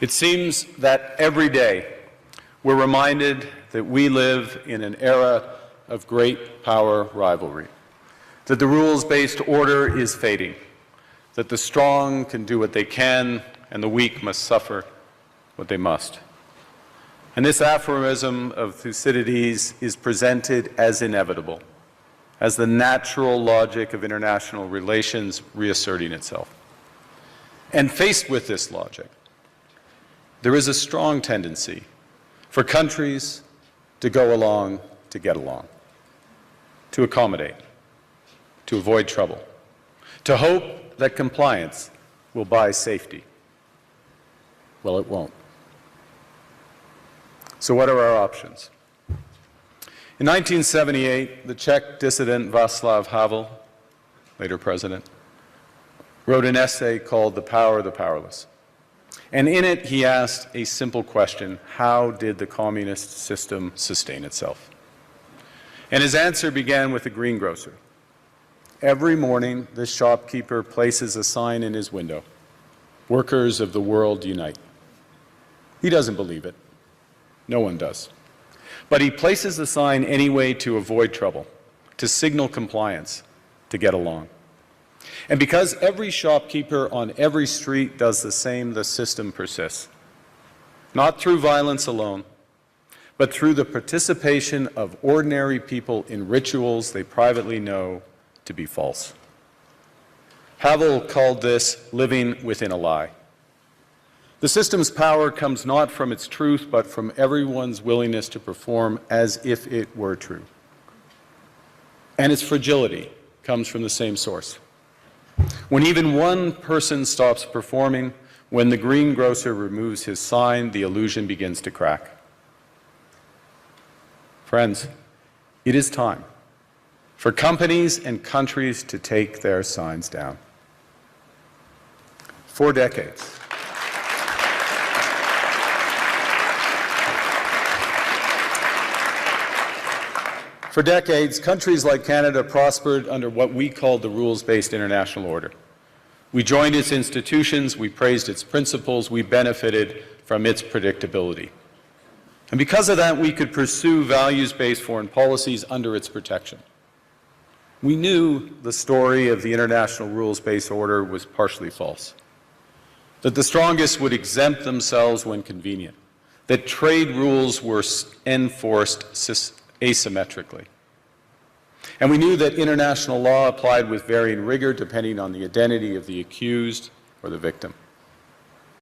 It seems that every day we're reminded that we live in an era of great power rivalry, that the rules-based order is fading, that the strong can do what they can and the weak must suffer what they must. And this aphorism of Thucydides is presented as inevitable, as the natural logic of international relations reasserting itself. And faced with this logic, there is a strong tendency for countries to go along to get along, to accommodate, to avoid trouble, to hope that compliance will buy safety. Well, it won't. So what are our options? In 1978, the Czech dissident Václav Havel, later president, wrote an essay called The Power of the Powerless. And in it, he asked a simple question: how did the communist system sustain itself? And his answer began with the greengrocer. Every morning, this shopkeeper places a sign in his window: "Workers of the world unite." He doesn't believe it. No one does. But he places the sign anyway to avoid trouble, to signal compliance, to get along. And because every shopkeeper on every street does the same, the system persists. Not through violence alone, but through the participation of ordinary people in rituals they privately know to be false. Havel called this living within a lie. The system's power comes not from its truth, but from everyone's willingness to perform as if it were true. And its fragility comes from the same source. When even one person stops performing, when the greengrocer removes his sign, the illusion begins to crack. Friends, it is time for companies and countries to take their signs down. For decades, countries like Canada prospered under what we called the rules-based international order. We joined its institutions, we praised its principles, we benefited from its predictability. And because of that, we could pursue values-based foreign policies under its protection. We knew the story of the international rules-based order was partially false, that the strongest would exempt themselves when convenient, that trade rules were enforced asymmetrically. And we knew that international law applied with varying rigor depending on the identity of the accused or the victim.